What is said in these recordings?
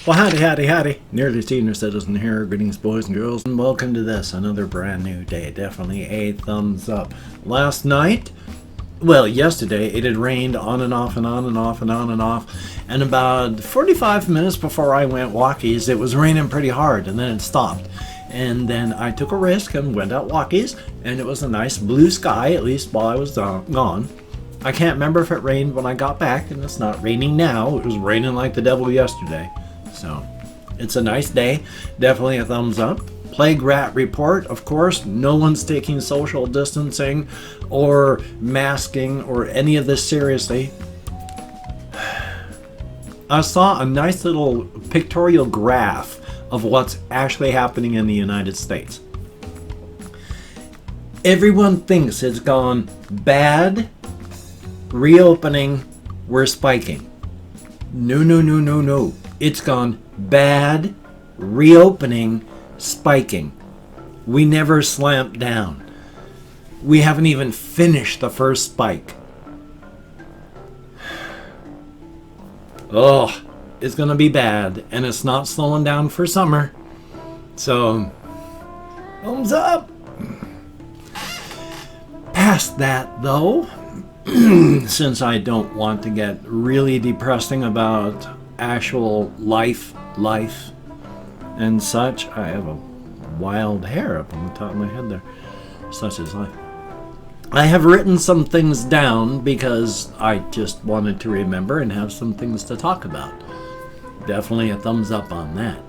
Well, howdy. Nearly senior citizen here. Greetings, boys and girls, and welcome to this, another brand new day. Definitely a thumbs up. Last night, well, yesterday, it had rained on and off and on and off and on and off, and about 45 minutes before I went walkies, it was raining pretty hard, and then it stopped. And then I took a risk and went out walkies, and it was a nice blue sky, at least while I was gone. I can't remember if it rained when I got back, and it's not raining now. It was raining like the devil yesterday. So, it's a nice day. Definitely a thumbs up. Plague rat report, of course. No one's taking social distancing or masking or any of this seriously. I saw a nice little pictorial graph of what's actually happening in the United States. Everyone thinks it's gone bad, reopening, we're spiking. No. It's gone bad, reopening, spiking. We never slamped down. We haven't even finished the first spike. Oh, it's gonna be bad, and it's not slowing down for summer. So, thumbs up. Past that, though, since I don't want to get really depressing about actual life and such. I have a wild hair up on the top of my head there. Such is life. I have written some things down because I just wanted to remember and have some things to talk about. Definitely a thumbs up on that.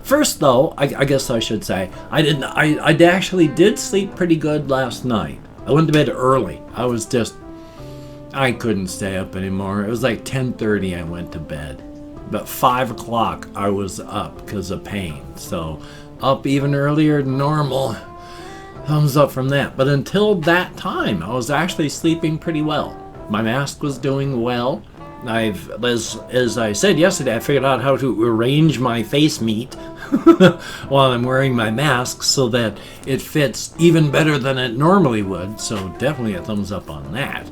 First, though, I guess I should say I actually did sleep pretty good last night. I went to bed early. I couldn't stay up anymore. It was like 10:30 I went to bed. But 5 o'clock I was up because of pain. So up even earlier than normal. Thumbs up from that. But until that time, I was actually sleeping pretty well. My mask was doing well. As I said yesterday, I figured out how to arrange my face meat while I'm wearing my mask so that it fits even better than it normally would. So definitely a thumbs up on that.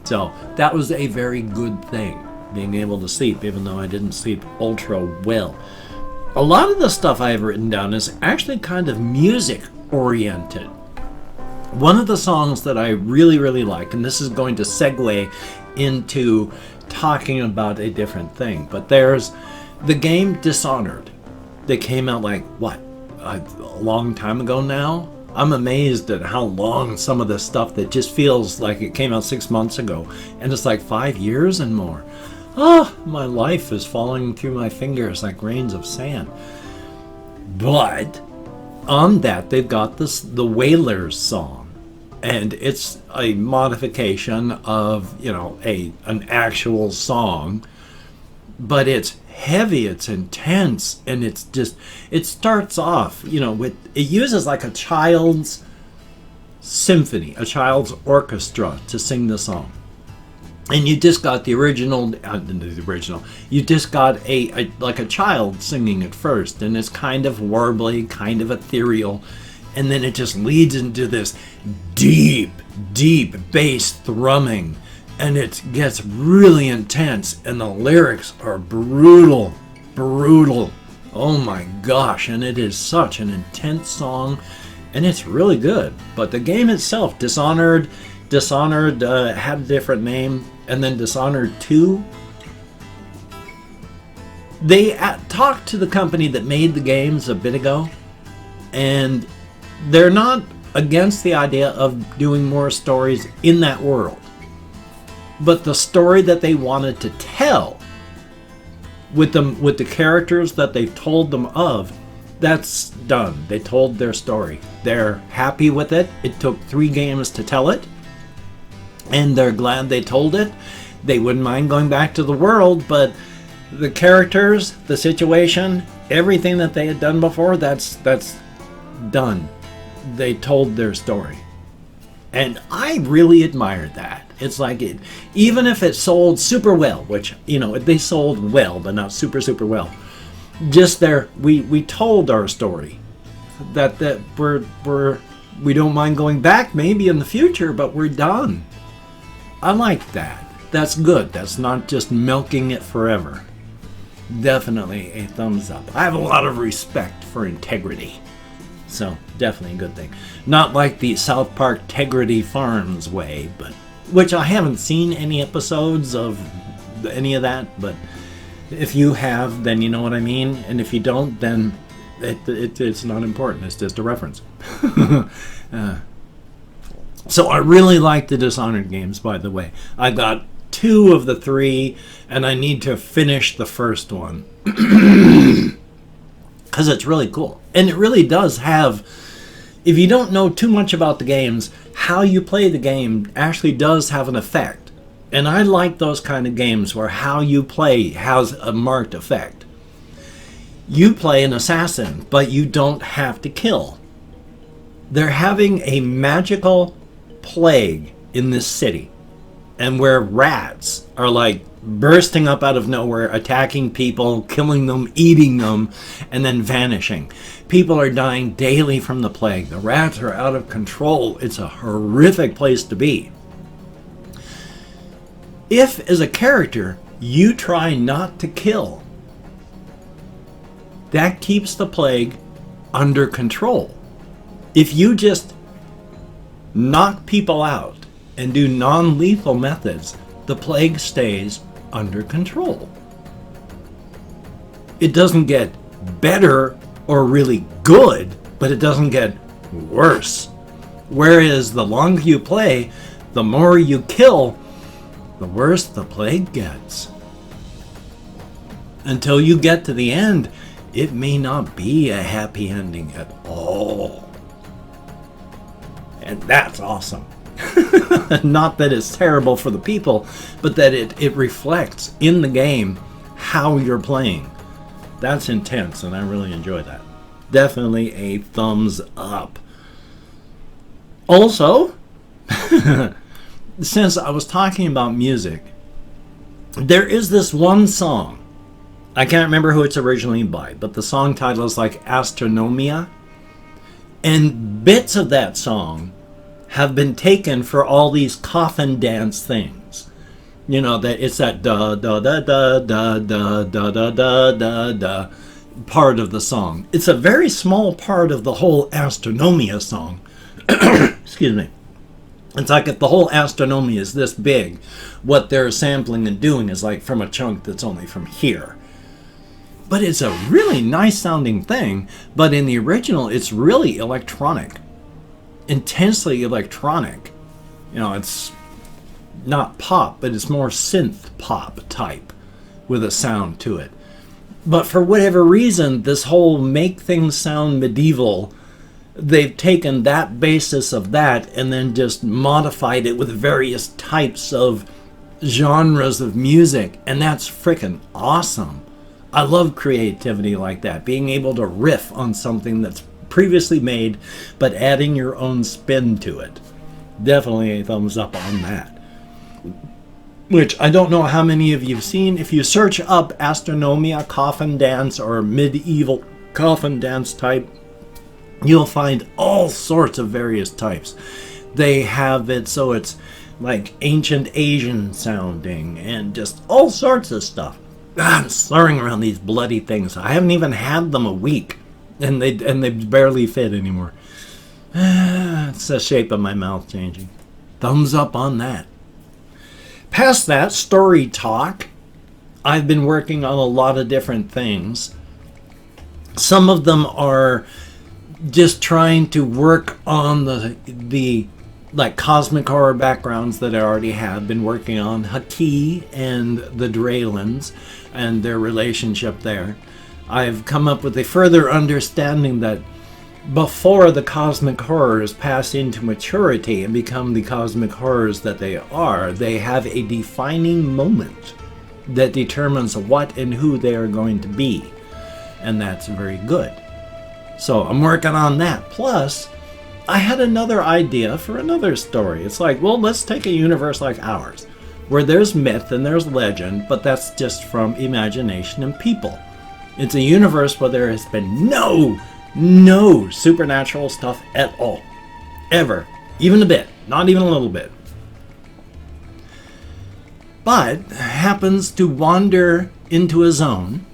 So that was a very good thing, being able to sleep, even though I didn't sleep ultra well. A lot of the stuff I have written down is actually kind of music oriented. One of the songs that I really like, and this is going to segue into talking about a different thing, but there's the game Dishonored that came out like, a long time ago now? I'm amazed at how long some of this stuff that just feels like it came out 6 months ago, and it's like 5 years and more. Oh, my life is falling through my fingers like grains of sand. But on that, they've got the Whalers song, and it's a modification of, an actual song, but it's heavy, it's intense, and it starts off, it uses like a child's symphony, a child's orchestra to sing the song. And you just got you just got a child singing it first, and it's kind of warbly, kind of ethereal, and then it just leads into this deep bass thrumming, and it gets really intense, and the lyrics are brutal. Oh my gosh, and it is such an intense song, and it's really good. But the game itself, Dishonored had a different name, and then Dishonored 2. They talked to the company that made the games a bit ago, and they're not against the idea of doing more stories in that world. But the story that they wanted to tell with the characters that they've told them of, that's done. They told their story. They're happy with it. It took 3 games to tell it, and they're glad they told it. They wouldn't mind going back to the world, but the characters, the situation, everything that they had done before, that's done. They told their story. And I really admired that. It's like even if it sold super well, which, they sold well, but not super well. Just we told our story. That we don't mind going back maybe in the future, but we're done. I like that. That's good. That's not just milking it forever. definitely a thumbs up. I have a lot of respect for integrity. So, definitely a good thing. Not like the South Park Tegrity Farms way, but which I haven't seen any episodes of any of that, but if you have, then you know what I mean, and if you don't, then it's not important. It's just a reference. So I really like the Dishonored games, by the way. I got 2 of the 3, and I need to finish the first one. Because it's really cool. And it really does have, if you don't know too much about the games, how you play the game actually does have an effect. And I like those kind of games where how you play has a marked effect. You play an assassin, but you don't have to kill. They're having a magical plague in this city, and where rats are like bursting up out of nowhere, attacking people, killing them, eating them, and then vanishing. People are dying daily from the plague. The rats are out of control. It's a horrific place to be. If, as a character, you try not to kill, that keeps the plague under control. If you just knock people out and do non-lethal methods, the plague stays under control. It doesn't get better or really good, but it doesn't get worse. Whereas the longer you play, the more you kill, the worse the plague gets. Until you get to the end, it may not be a happy ending at all. And that's awesome. Not that it's terrible for the people, but that it reflects in the game how you're playing. That's intense, and I really enjoy that. Definitely a thumbs up. Also, since I was talking about music, there is this one song. I can't remember who it's originally by, but the song title is like Astronomia. And bits of that song have been taken for all these coffin dance things. You know, that it's that da da da da da da da da da da da part of the song. It's a very small part of the whole Astronomia song. Excuse me. It's like if the whole Astronomia is this big, what they're sampling and doing is like from a chunk that's only from here. But it's a really nice sounding thing, but in the original it's really electronic. Intensely electronic. You know, it's not pop, but it's more synth pop type with a sound to it. But for whatever reason, this whole make things sound medieval, they've taken that basis of that and then just modified it with various types of genres of music, and that's freaking awesome. I love creativity like that, being able to riff on something that's previously made, but adding your own spin to it. Definitely a thumbs up on that. Which I don't know how many of you have seen. If you search up Astronomia coffin dance or medieval coffin dance type, you'll find all sorts of various types. They have it so it's like ancient Asian sounding and just all sorts of stuff. I'm slurring around these bloody things. I haven't even had them a week, and they barely fit anymore. It's the shape of my mouth changing. Thumbs up on that. Past that, story talk. I've been working on a lot of different things. Some of them are just trying to work on the like cosmic horror backgrounds that I already have been working on. Haki and the Draylands and their relationship there. I've come up with a further understanding that before the cosmic horrors pass into maturity and become the cosmic horrors that they are, they have a defining moment that determines what and who they are going to be. And that's very good. So I'm working on that. Plus, I had another idea for another story. It's like, well, let's take a universe like ours, where there's myth and there's legend, but that's just from imagination and people. It's a universe where there has been no supernatural stuff at all. Ever. Even a bit. Not even a little bit. But happens to wander into a zone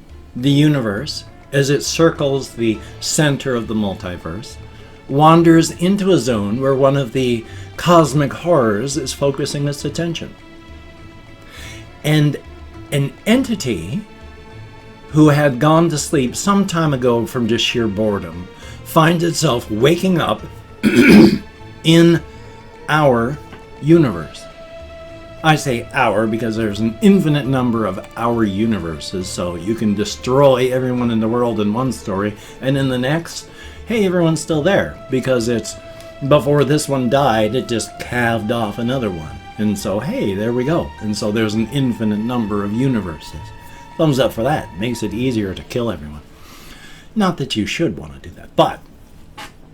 the universe, as it circles the center of the multiverse, wanders into a zone where one of the cosmic horrors is focusing its attention. And an entity who had gone to sleep some time ago from just sheer boredom finds itself waking up in our universe. I say our because there's an infinite number of our universes, so you can destroy everyone in the world in one story, and in the next, hey, everyone's still there, because it's before this one died, it just calved off another one. And so, hey, there we go. And so there's an infinite number of universes. Thumbs up for that. Makes it easier to kill everyone. Not that you should want to do that, but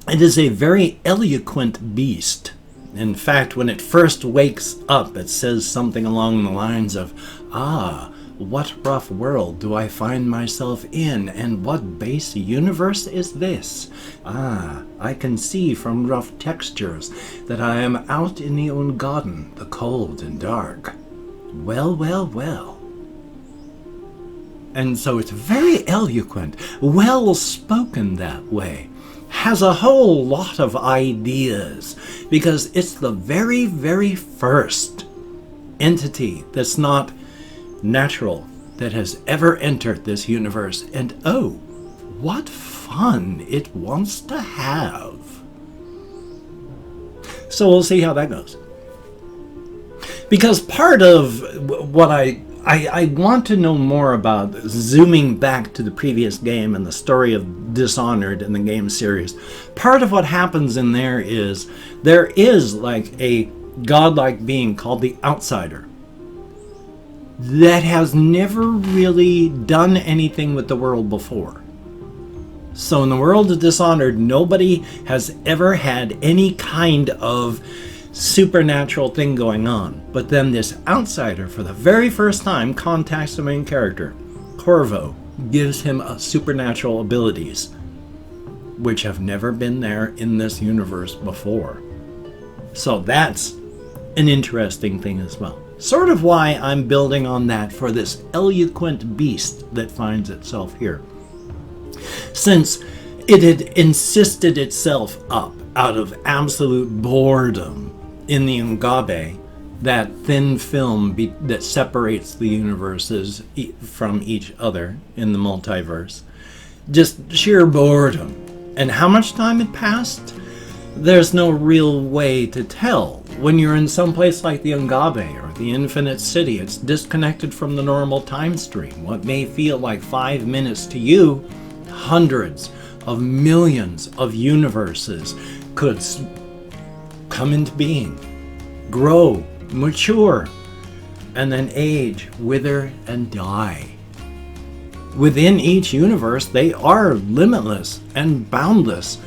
it is a very eloquent beast. In fact, when it first wakes up, it says something along the lines of, "Ah, what rough world do I find myself in, and what base universe is this? Ah, I can see from rough textures that I am out in the Ungarden, the cold and dark. Well, well, well." And so it's very eloquent, well-spoken that way. Has a whole lot of ideas, because it's the very, very first entity that's not natural that has ever entered this universe. And oh, what fun it wants to have. So we'll see how that goes. Because part of what I want to know more about, zooming back to the previous game and the story of Dishonored in the game series, part of what happens in there is like a godlike being called the Outsider that has never really done anything with the world before. So in the world of Dishonored, nobody has ever had any kind of supernatural thing going on. But then this outsider, for the very first time, contacts the main character, Corvo, gives him supernatural abilities, which have never been there in this universe before. So that's an interesting thing as well. Sort of why I'm building on that for this eloquent beast that finds itself here. Since it had insisted itself up out of absolute boredom in the Umaga, that thin film that separates the universes from each other in the multiverse. Just sheer boredom. And how much time had passed? There's no real way to tell. When you're in some place like the Umaga or the Infinite City, it's disconnected from the normal time stream. What may feel like 5 minutes to you, hundreds of millions of universes could come into being, grow, mature, and then age, wither, and die. Within each universe, they are limitless and boundless,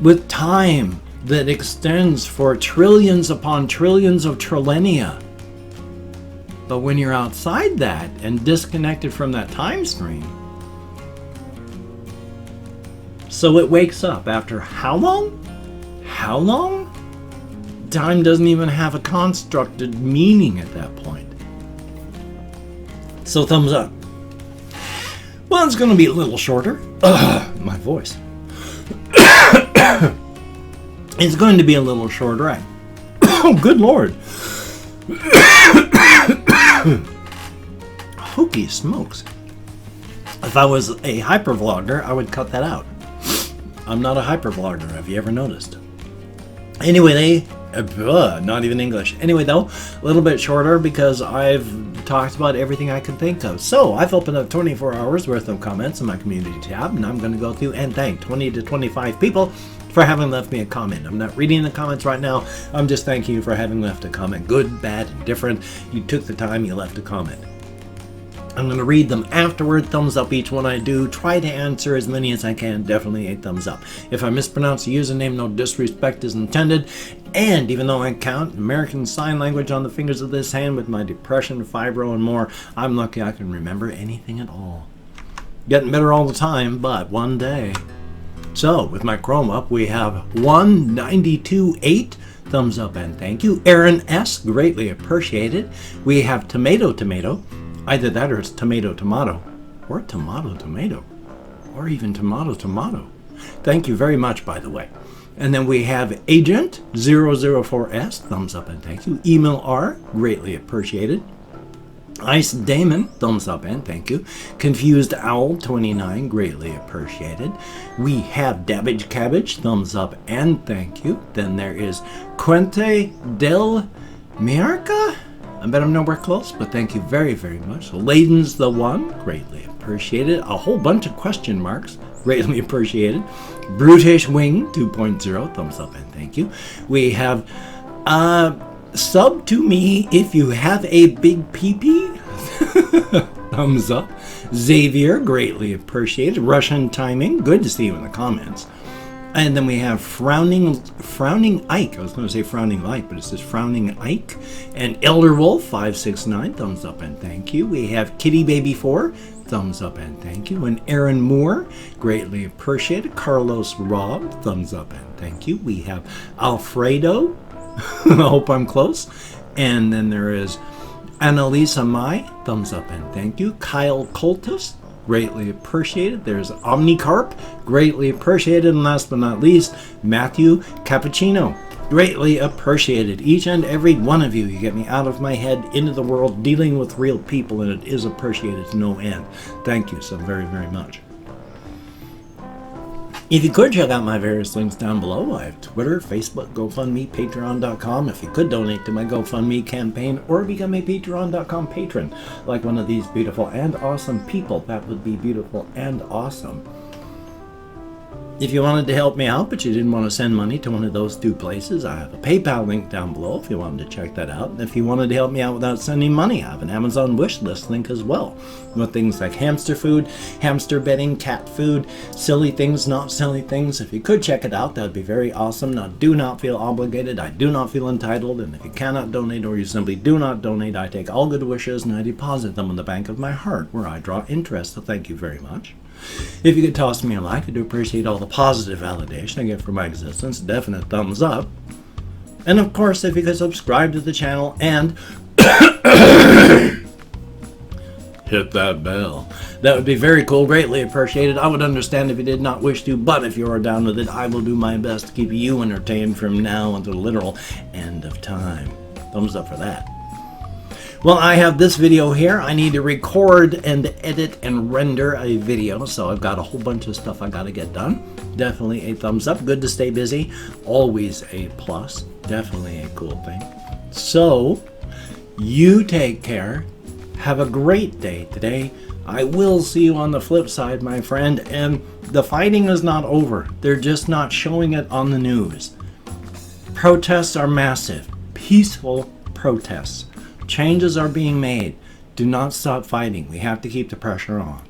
with time that extends for trillions upon trillions of trillennia. But when you're outside that and disconnected from that time stream, so it wakes up after how long? How long? Time doesn't even have a constructed meaning at that point. So thumbs up. Well, it's going to be a little shorter. My voice. It's going to be a little shorter. Oh, good Lord. Hokey smokes. If I was a hypervlogger, I would cut that out. I'm not a hypervlogger. Have you ever noticed? Anyway, not even English. Anyway, though, a little bit shorter because I've talked about everything I can think of. So I've opened up 24 hours worth of comments in my community tab, and I'm going to go through and thank 20 to 25 people for having left me a comment. I'm not reading the comments right now. I'm just thanking you for having left a comment. Good, bad, and different. You took the time, you left a comment. I'm going to read them afterward. Thumbs up each one I do. Try to answer as many as I can. Definitely a thumbs up. If I mispronounce the username, no disrespect is intended. And even though I count American Sign Language on the fingers of this hand with my depression, fibro, and more, I'm lucky I can remember anything at all. Getting better all the time, but one day. So, with my Chrome up, we have 192.8. Thumbs up and thank you. Aaron S. Greatly appreciated. We have Tomato. Either that or it's tomato. or tomato, or even tomato. Thank you very much, by the way. And then we have Agent 004S, thumbs up and thank you. Email R, greatly appreciated. Ice Damon, thumbs up and thank you. Confused Owl 29, greatly appreciated. We have Dabbage Cabbage, thumbs up and thank you. Then there is Quente del Miarca. I bet I'm nowhere close, but thank you very, very much. Layden's the one, greatly appreciated. A whole bunch of question marks, greatly appreciated. Brutish Wing 2.0, thumbs up and thank you. We have sub to me if you have a big pee-pee. Thumbs up. Xavier, greatly appreciated. Russian Timing, good to see you in the comments. And then we have Frowning Ike. I was going to say Frowning Light, but it says Frowning Ike. And Elder Wolf 569, thumbs up and thank you. We have Kitty Baby 4, thumbs up and thank you. And Aaron Moore, greatly appreciated. Carlos Rob, thumbs up and thank you. We have Alfredo, I hope I'm close. And then there is Annalisa Mai, thumbs up and thank you. Kyle Coltus, greatly appreciated. There's Omnicarp, greatly appreciated. And last but not least, Matthew Cappuccino, greatly appreciated. Each and every one of you, you get me out of my head into the world dealing with real people, and it is appreciated to no end. Thank you so very, very much. If you could check out my various links down below, I have Twitter, Facebook, GoFundMe, Patreon.com. If you could donate to my GoFundMe campaign or become a Patreon.com patron, like one of these beautiful and awesome people, that would be beautiful and awesome. If you wanted to help me out, but you didn't want to send money to one of those two places, I have a PayPal link down below if you wanted to check that out. And if you wanted to help me out without sending money, I have an Amazon wish list link as well, with things like hamster food, hamster bedding, cat food, silly things, not silly things. If you could check it out, that would be very awesome. Now, do not feel obligated. I do not feel entitled. And if you cannot donate or you simply do not donate, I take all good wishes and I deposit them in the bank of my heart, where I draw interest. So thank you very much. If you could toss me a like, I do appreciate all the positive validation I get for my existence. Definite thumbs up. And of course, if you could subscribe to the channel and hit that bell, that would be very cool, greatly appreciated. I would understand if you did not wish to, but if you are down with it, I will do my best to keep you entertained from now until the literal end of time. Thumbs up for that. Well, I have this video here. I need to record and edit and render a video, so I've got a whole bunch of stuff I got to get done. Definitely a thumbs up. Good to stay busy. Always a plus. Definitely a cool thing. So, you take care. Have a great day today. I will see you on the flip side, my friend. And the fighting is not over. They're just not showing it on the news. Protests are massive. Peaceful protests. Changes are being made. Do not stop fighting. We have to keep the pressure on.